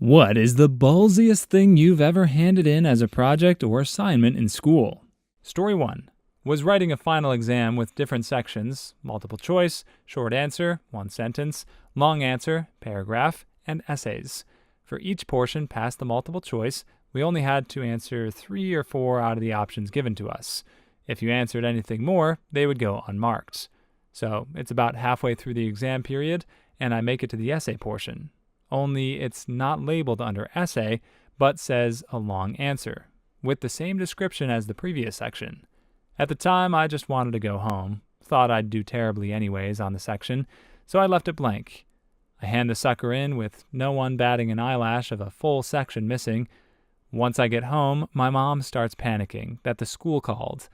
What is the ballsiest thing you've ever handed in as a project or assignment in school? Story 1 was writing a final exam with different sections: multiple choice, short answer, one sentence, long answer, paragraph, and essays. For each portion past the multiple choice, we only had to answer 3 or 4 out of the options given to us. If you answered anything more, they would go unmarked. So it's about halfway through the exam period, and I make it to the essay portion. Only it's not labeled under essay, but says a long answer, with the same description as the previous section. At the time, I just wanted to go home, thought I'd do terribly anyways on the section, so I left it blank. I hand the sucker in with no one batting an eyelash of a full section missing. Once I get home, my mom starts panicking that the school called.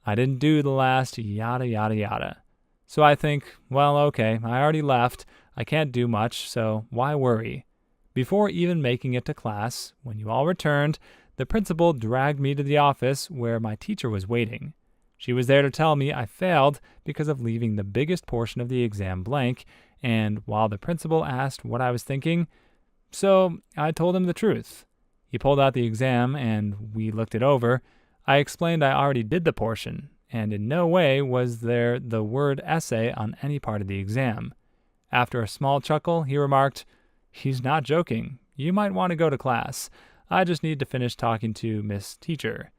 I didn't do the last yada yada yada. So I think, well, okay, I already left. I can't do much, so why worry? Before even making it to class, when you all returned, the principal dragged me to the office where my teacher was waiting. She was there to tell me I failed because of leaving the biggest portion of the exam blank, and while the principal asked what I was thinking, so I told him the truth. He pulled out the exam and we looked it over. I explained I already did the portion, and in no way was there the word essay on any part of the exam. After a small chuckle, he remarked, "He's not joking. You might want to go to class. I just need to finish talking to Miss Teacher."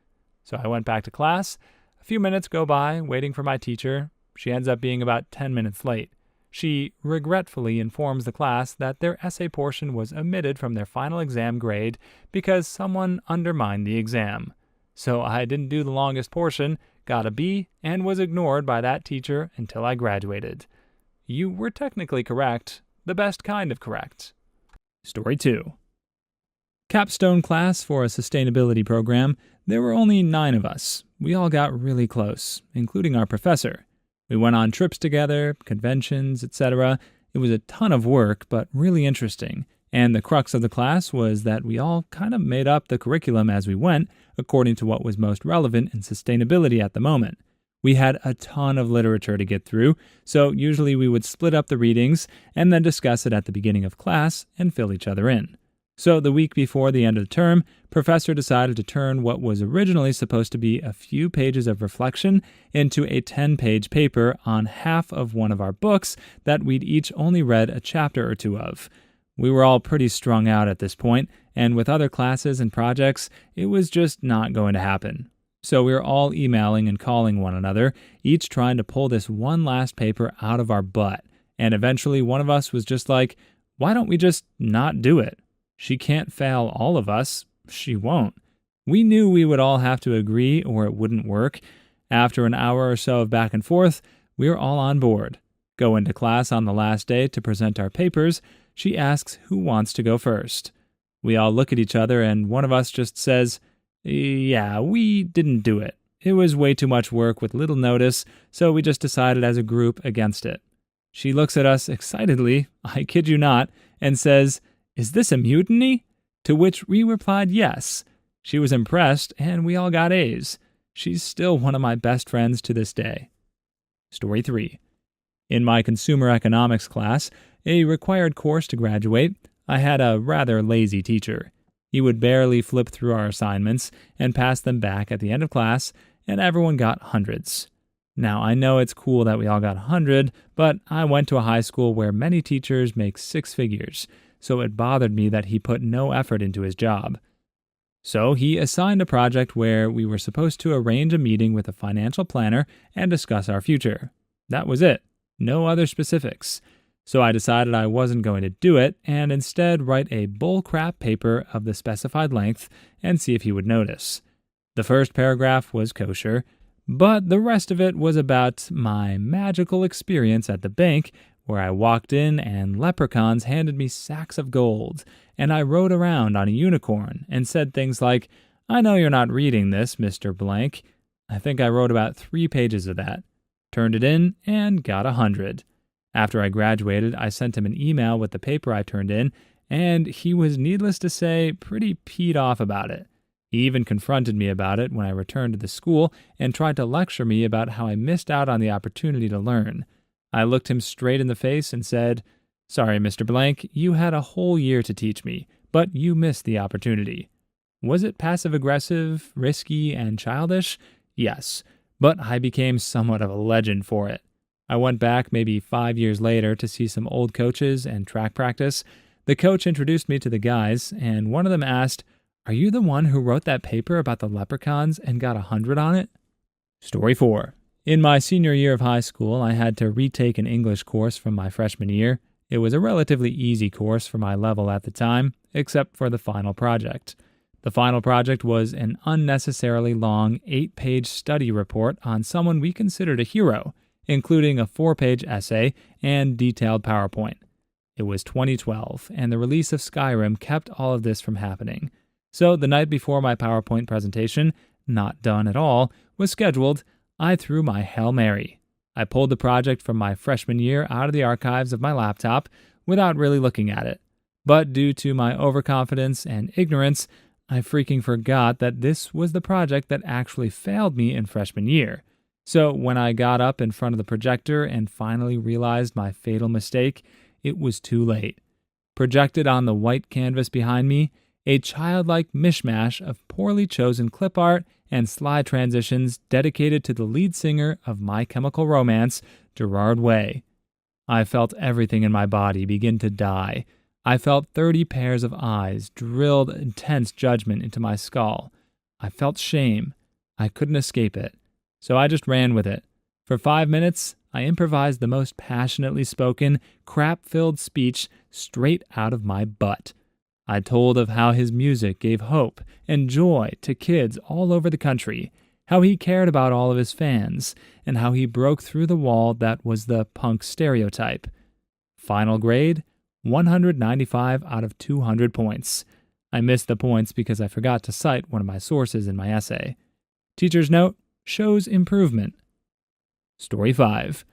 So I went back to class. A few minutes go by, waiting for my teacher. She ends up being about 10 minutes late. She regretfully informs the class that their essay portion was omitted from their final exam grade because someone undermined the exam. So I didn't do the longest portion, got a B, and was ignored by that teacher until I graduated. You were technically correct, the best kind of correct. Story 2. Capstone class for a sustainability program. There were only 9 of us. We all got really close, including our professor. We went on trips together, conventions, etc. It was a ton of work, but really interesting. And the crux of the class was that we all kind of made up the curriculum as we went, according to what was most relevant in sustainability at the moment. We had a ton of literature to get through, so usually we would split up the readings and then discuss it at the beginning of class and fill each other in. So the week before the end of the term, Professor decided to turn what was originally supposed to be a few pages of reflection into a 10-page paper on half of one of our books that we'd each only read a chapter or 2 of. We were all pretty strung out at this point, and with other classes and projects, it was just not going to happen. So we were all emailing and calling one another, each trying to pull this one last paper out of our butt. And eventually one of us was just like, why don't we just not do it? She can't fail all of us. She won't. We knew we would all have to agree or it wouldn't work. After an hour or so of back and forth, we were all on board. Go into class on the last day to present our papers. She asks who wants to go first. We all look at each other and one of us just says, "Yeah, we didn't do it. It was way too much work with little notice, so we just decided as a group against it." She looks at us excitedly, I kid you not, and says, "Is this a mutiny?" To which we replied yes. She was impressed, and we all got A's. She's still one of my best friends to this day. Story 3. In my consumer economics class, a required course to graduate, I had a rather lazy teacher. He would barely flip through our assignments and pass them back at the end of class, and everyone got hundreds. Now, I know it's cool that we all got 100, but I went to a high school where many teachers make 6 figures, so it bothered me that he put no effort into his job. So he assigned a project where we were supposed to arrange a meeting with a financial planner and discuss our future. That was it. No other specifics. So I decided I wasn't going to do it and instead write a bullcrap paper of the specified length and see if he would notice. The first paragraph was kosher, but the rest of it was about my magical experience at the bank where I walked in and leprechauns handed me sacks of gold, and I rode around on a unicorn and said things like, "I know you're not reading this, Mr. Blank." I think I wrote about 3 pages of that, turned it in, and got 100. After I graduated, I sent him an email with the paper I turned in, and he was, needless to say, pretty peed off about it. He even confronted me about it when I returned to the school and tried to lecture me about how I missed out on the opportunity to learn. I looked him straight in the face and said, "Sorry, Mr. Blank, you had a whole year to teach me, but you missed the opportunity. Was it passive-aggressive, risky, and childish? Yes, but I became somewhat of a legend for it. I went back maybe 5 years later to see some old coaches and track practice. The coach introduced me to the guys, and one of them asked, "Are you the one who wrote that paper about the leprechauns and got 100 on it?" Story 4. In my senior year of high school, I had to retake an English course from my freshman year. It was a relatively easy course for my level at the time, except for the final project. The final project was an unnecessarily long 8-page study report on someone we considered a hero, including a 4-page essay and detailed PowerPoint. It was 2012, and the release of Skyrim kept all of this from happening. So the night before my PowerPoint presentation, not done at all, was scheduled, I threw my Hail Mary. I pulled the project from my freshman year out of the archives of my laptop without really looking at it. But due to my overconfidence and ignorance, I freaking forgot that this was the project that actually failed me in freshman year. So when I got up in front of the projector and finally realized my fatal mistake, it was too late. Projected on the white canvas behind me, a childlike mishmash of poorly chosen clip art and slide transitions dedicated to the lead singer of My Chemical Romance, Gerard Way. I felt everything in my body begin to die. I felt 30 pairs of eyes drilled intense judgment into my skull. I felt shame. I couldn't escape it. So I just ran with it. For 5 minutes, I improvised the most passionately spoken, crap-filled speech straight out of my butt. I told of how his music gave hope and joy to kids all over the country, how he cared about all of his fans, and how he broke through the wall that was the punk stereotype. Final grade, 195 out of 200 points. I missed the points because I forgot to cite one of my sources in my essay. Teacher's note, shows improvement. Story 5.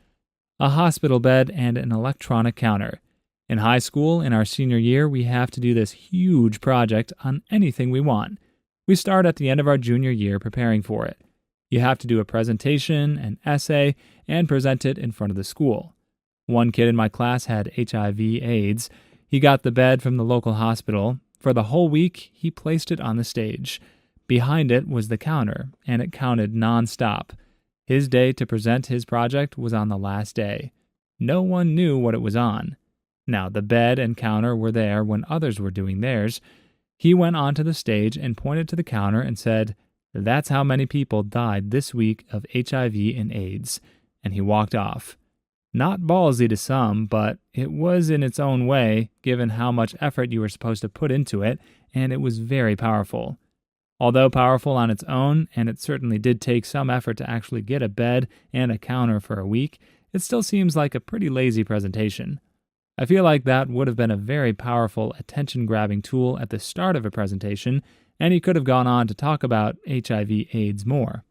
A hospital bed and an electronic counter. In high school, in our senior year, we have to do this huge project on anything we want. We start at the end of our junior year preparing for it. You have to do a presentation, an essay, and present it in front of the school. One kid in my class had HIV/AIDS. He got the bed from the local hospital. For the whole week, he placed it on the stage. Behind it was the counter, and it counted nonstop. His day to present his project was on the last day. No one knew what it was on. Now, the bed and counter were there when others were doing theirs. He went onto the stage and pointed to the counter and said, "That's how many people died this week of HIV and AIDS." And he walked off. Not ballsy to some, but it was in its own way, given how much effort you were supposed to put into it, and it was very powerful. Although powerful on its own, and it certainly did take some effort to actually get a bed and a counter for a week, it still seems like a pretty lazy presentation. I feel like that would have been a very powerful attention-grabbing tool at the start of a presentation, and he could have gone on to talk about HIV/AIDS more.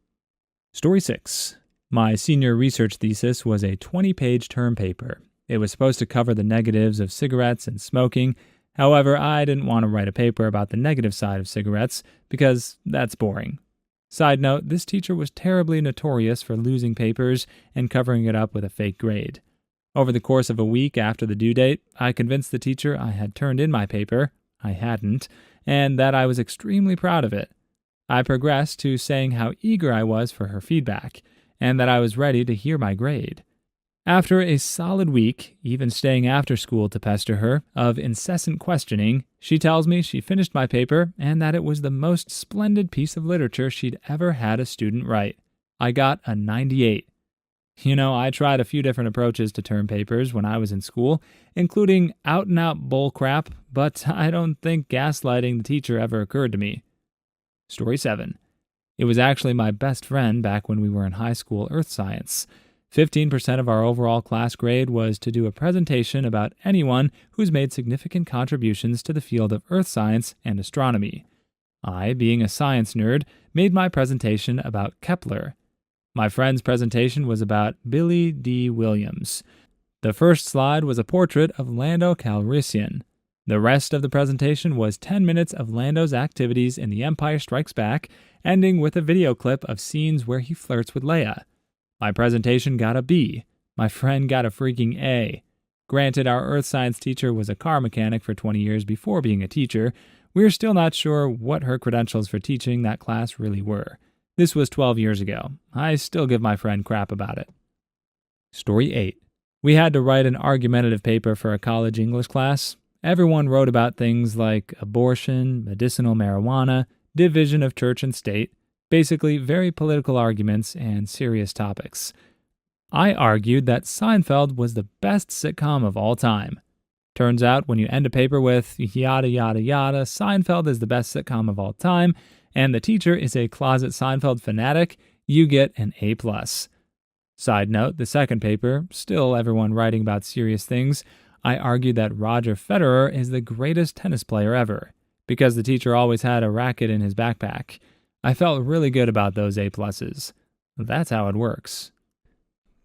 Story 6. My senior research thesis was a 20-page term paper. It was supposed to cover the negatives of cigarettes and smoking. However, I didn't want to write a paper about the negative side of cigarettes because that's boring. Side note, this teacher was terribly notorious for losing papers and covering it up with a fake grade. Over the course of a week after the due date, I convinced the teacher I had turned in my paper, I hadn't, and that I was extremely proud of it. I progressed to saying how eager I was for her feedback, and that I was ready to hear my grade. After a solid week, even staying after school to pester her, of incessant questioning, she tells me she finished my paper and that it was the most splendid piece of literature she'd ever had a student write. I got a 98. You know, I tried a few different approaches to term papers when I was in school, including out-and-out bullcrap, but I don't think gaslighting the teacher ever occurred to me. Story 7. It was actually my best friend back when we were in high school earth science. 15% of our overall class grade was to do a presentation about anyone who's made significant contributions to the field of earth science and astronomy. I, being a science nerd, made my presentation about Kepler. My friend's presentation was about Billy D. Williams. The first slide was a portrait of Lando Calrissian. The rest of the presentation was 10 minutes of Lando's activities in The Empire Strikes Back, ending with a video clip of scenes where he flirts with Leia. My presentation got a B. My friend got a freaking A. Granted, our earth science teacher was a car mechanic for 20 years before being a teacher. We're still not sure what her credentials for teaching that class really were. This was 12 years ago. I still give my friend crap about it. Story 8. We had to write an argumentative paper for a college English class. Everyone wrote about things like abortion, medicinal marijuana, division of church and state, basically very political arguments and serious topics. I argued that Seinfeld was the best sitcom of all time. Turns out when you end a paper with yada yada yada, Seinfeld is the best sitcom of all time, and the teacher is a closet Seinfeld fanatic, you get an A+. Side note, the second paper, still everyone writing about serious things, I argued that Roger Federer is the greatest tennis player ever, because the teacher always had a racket in his backpack. I felt really good about those A+. That's how it works.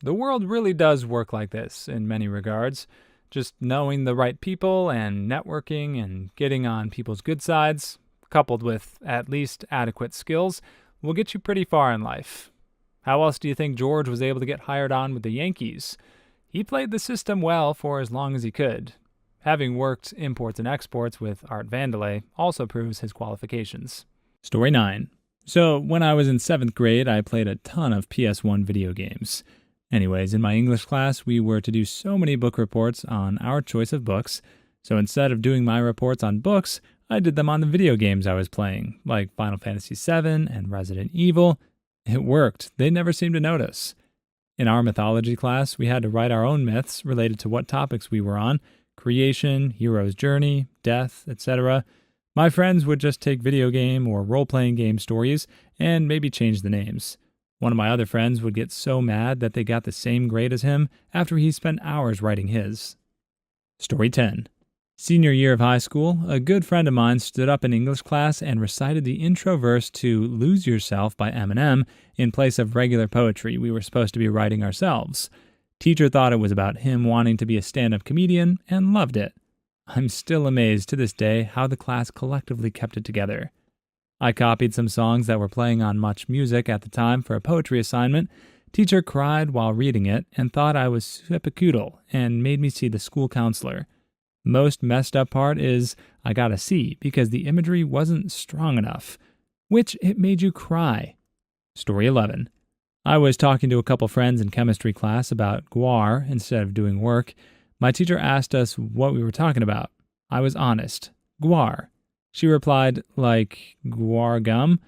The world really does work like this in many regards. Just knowing the right people and networking and getting on people's good sides, coupled with at least adequate skills, will get you pretty far in life. How else do you think George was able to get hired on with the Yankees? He played the system well for as long as he could. Having worked imports and exports with Art Vandelay also proves his qualifications. Story 9. So, when I was in 7th grade, I played a ton of PS1 video games. Anyways, in my English class, we were to do so many book reports on our choice of books, so instead of doing my reports on books, I did them on the video games I was playing, like Final Fantasy VII and Resident Evil. It worked. They never seemed to notice. In our mythology class, we had to write our own myths related to what topics we were on: creation, hero's journey, death, etc. My friends would just take video game or role-playing game stories and maybe change the names. One of my other friends would get so mad that they got the same grade as him after he spent hours writing his. Story 10. Senior year of high school, a good friend of mine stood up in English class and recited the intro verse to Lose Yourself by Eminem in place of regular poetry we were supposed to be writing ourselves. Teacher thought it was about him wanting to be a stand-up comedian and loved it. I'm still amazed to this day how the class collectively kept it together. I copied some songs that were playing on Much Music at the time for a poetry assignment. Teacher cried while reading it and thought I was supercoodle and made me see the school counselor. Most messed up part is I got a C because the imagery wasn't strong enough, which it made you cry. Story 11. I was talking to a couple friends in chemistry class about guar instead of doing work. My teacher asked us what we were talking about. I was honest. Guar. She replied, like, guar gum?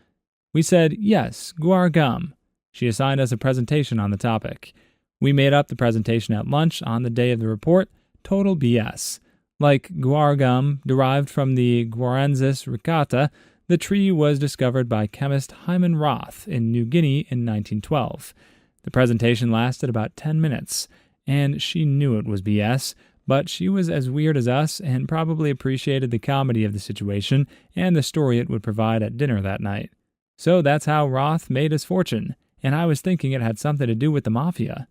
We said, yes, guar gum. She assigned us a presentation on the topic. We made up the presentation at lunch on the day of the report. Total BS. Like guar gum, derived from the Guarensis ricata, the tree was discovered by chemist Hyman Roth in New Guinea in 1912. The presentation lasted about 10 minutes, and she knew it was BS, but she was as weird as us and probably appreciated the comedy of the situation and the story it would provide at dinner that night. So that's how Roth made his fortune, and I was thinking it had something to do with the mafia.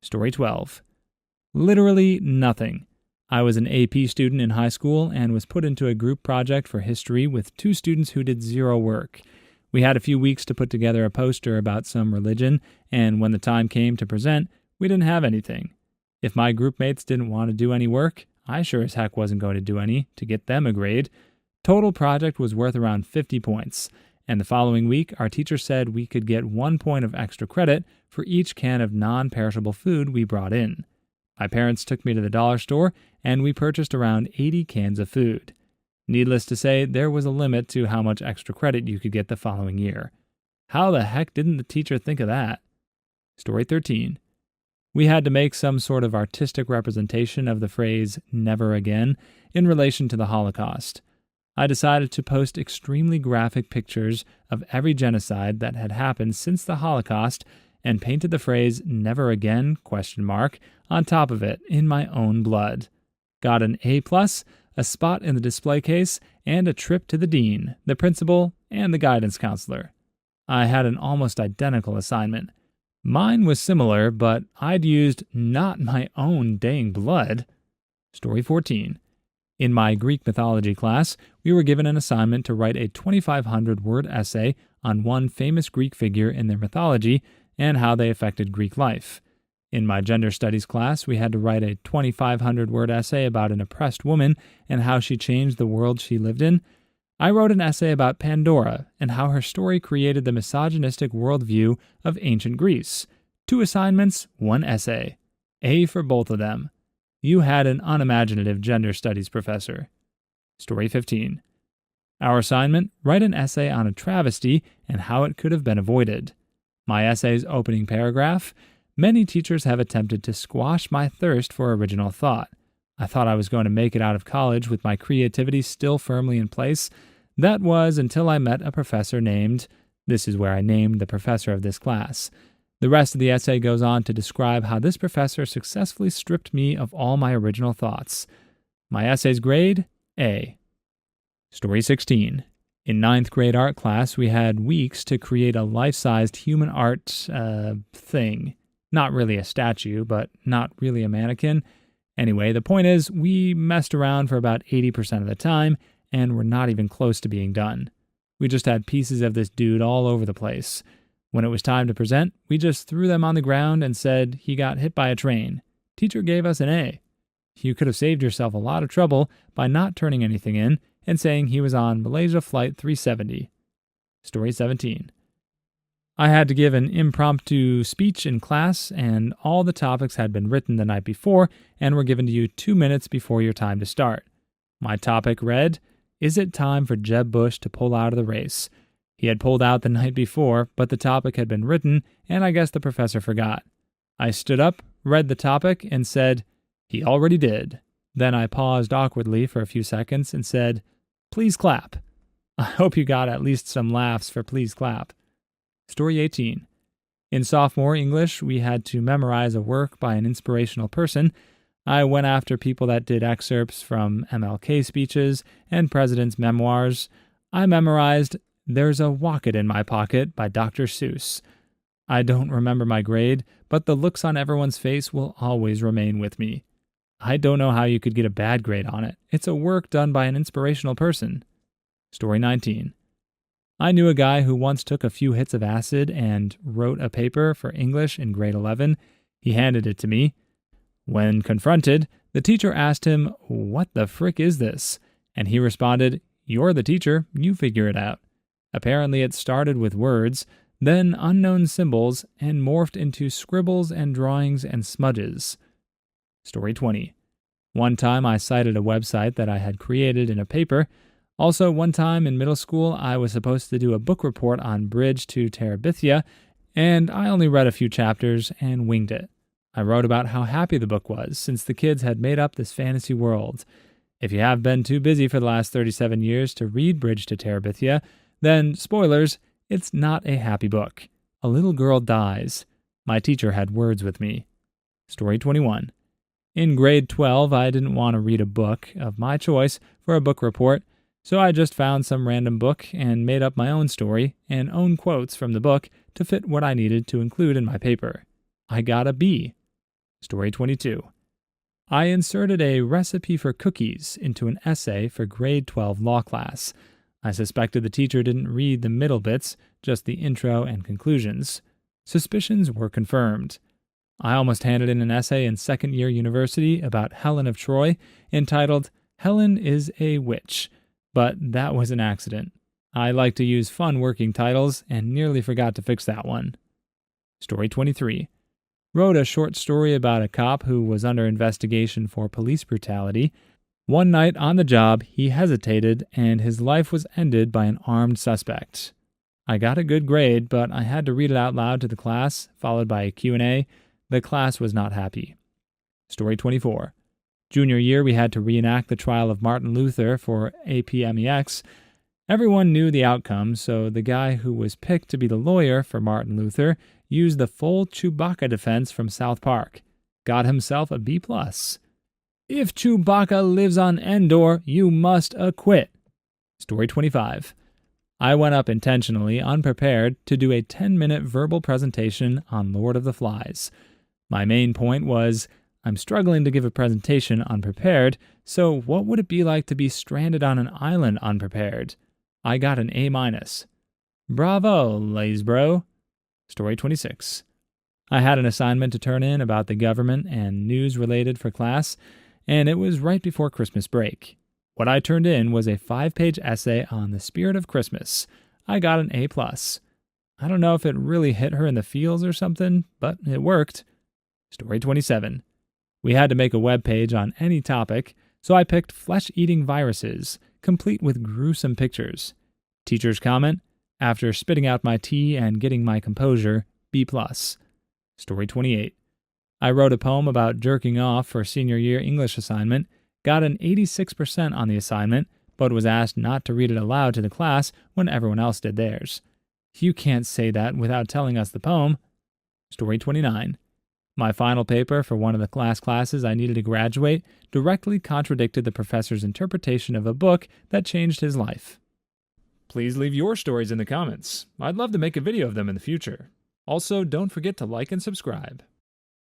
Story 12. Literally nothing. I was an AP student in high school and was put into a group project for history with 2 students who did zero work. We had a few weeks to put together a poster about some religion, and when the time came to present, we didn't have anything. If my group mates didn't want to do any work, I sure as heck wasn't going to do any to get them a grade. Total project was worth around 50 points, and the following week our teacher said we could get 1 point of extra credit for each can of non-perishable food we brought in. My parents took me to the dollar store, and we purchased around 80 cans of food. Needless to say, there was a limit to how much extra credit you could get the following year. How the heck didn't the teacher think of that? Story 13. We had to make some sort of artistic representation of the phrase "never again" in relation to the Holocaust. I decided to post extremely graphic pictures of every genocide that had happened since the Holocaust and painted the phrase "never again?" on top of it in my own blood. Got an A+, a spot in the display case, and a trip to the dean, the principal, and the guidance counselor. I had an almost identical assignment. Mine was similar, but I'd used not my own dang blood. Story 14. In my Greek mythology class, we were given an assignment to write a 2,500-word essay on one famous Greek figure in their mythology and how they affected Greek life. In my gender studies class, we had to write a 2,500-word essay about an oppressed woman and how she changed the world she lived in. I wrote an essay about Pandora and how her story created the misogynistic worldview of ancient Greece. 2 assignments, 1 essay. A for both of them. You had an unimaginative gender studies professor. Story 15. Our assignment, write an essay on a travesty and how it could have been avoided. My essay's opening paragraph, many teachers have attempted to squash my thirst for original thought. I thought I was going to make it out of college with my creativity still firmly in place. That was until I met a professor named, this is where I named the professor of this class. The rest of the essay goes on to describe how this professor successfully stripped me of all my original thoughts. My essay's grade, A. Story 16. In 9th grade art class, we had weeks to create a life-sized human art thing. Not really a statue, but not really a mannequin. Anyway, the point is, we messed around for about 80% of the time, and we're not even close to being done. We just had pieces of this dude all over the place. When it was time to present, we just threw them on the ground and said he got hit by a train. Teacher gave us an A. You could have saved yourself a lot of trouble by not turning anything in and saying he was on Malaysia Flight 370. Story 17. I had to give an impromptu speech in class, and all the topics had been written the night before and were given to you 2 minutes before your time to start. My topic read, "Is it time for Jeb Bush to pull out of the race?" He had pulled out the night before, but the topic had been written, and I guess the professor forgot. I stood up, read the topic, and said, "He already did." Then I paused awkwardly for a few seconds and said, "Please clap." I hope you got at least some laughs for please clap. Story 18. In sophomore English, we had to memorize a work by an inspirational person. I went after people that did excerpts from MLK speeches and presidents' memoirs. I memorized "There's a Wocket in My Pocket" by Dr. Seuss. I don't remember my grade, but the looks on everyone's face will always remain with me. I don't know how you could get a bad grade on it. It's a work done by an inspirational person. Story 19. I knew a guy who once took a few hits of acid and wrote a paper for English in grade 11. He handed it to me. When confronted, the teacher asked him, "What the frick is this?" And he responded, "You're the teacher, you figure it out." Apparently it started with words, then unknown symbols, and morphed into scribbles and drawings and smudges. Story 20. One time I cited a website that I had created in a paper. Also, one time in middle school, I was supposed to do a book report on Bridge to Terabithia, and I only read a few chapters and winged it. I wrote about how happy the book was, since the kids had made up this fantasy world. If you have been too busy for the last 37 years to read Bridge to Terabithia, then, spoilers, it's not a happy book. A little girl dies. My teacher had words with me. Story 21. In grade 12, I didn't want to read a book of my choice for a book report, so I just found some random book and made up my own story and own quotes from the book to fit what I needed to include in my paper. I got a B. Story 22. I inserted a recipe for cookies into an essay for grade 12 law class. I suspected the teacher didn't read the middle bits, just the intro and conclusions. Suspicions were confirmed. I almost handed in an essay in second-year university about Helen of Troy entitled "Helen is a Witch," but that was an accident. I like to use fun working titles and nearly forgot to fix that one. Story 23. Wrote a short story about a cop who was under investigation for police brutality. One night on the job, he hesitated and his life was ended by an armed suspect. I got a good grade, but I had to read it out loud to the class, followed by a Q&A. The class was not happy. Story 24. Junior year, we had to reenact the trial of Martin Luther for APMEX. Everyone knew the outcome, so the guy who was picked to be the lawyer for Martin Luther used the full Chewbacca defense from South Park. Got himself a B+. If Chewbacca lives on Endor, you must acquit. Story 25. I went up intentionally unprepared to do a 10-minute verbal presentation on Lord of the Flies. My main point was, I'm struggling to give a presentation unprepared, so what would it be like to be stranded on an island unprepared? I got an A-. Bravo, Lazebro. Story 26. I had an assignment to turn in about the government and news related for class, and it was right before Christmas break. What I turned in was a 5-page essay on the spirit of Christmas. I got an A+. I don't know if it really hit her in the feels or something, but it worked. Story 27. We had to make a web page on any topic, so I picked flesh-eating viruses, complete with gruesome pictures. Teacher's comment: after spitting out my tea and getting my composure, B+. Story 28. I wrote a poem about jerking off for senior year English assignment, got an 86% on the assignment, but was asked not to read it aloud to the class when everyone else did theirs. You can't say that without telling us the poem. Story 29. My final paper for one of the classes I needed to graduate directly contradicted the professor's interpretation of a book that changed his life. Please leave your stories in the comments. I'd love to make a video of them in the future. Also, don't forget to like and subscribe.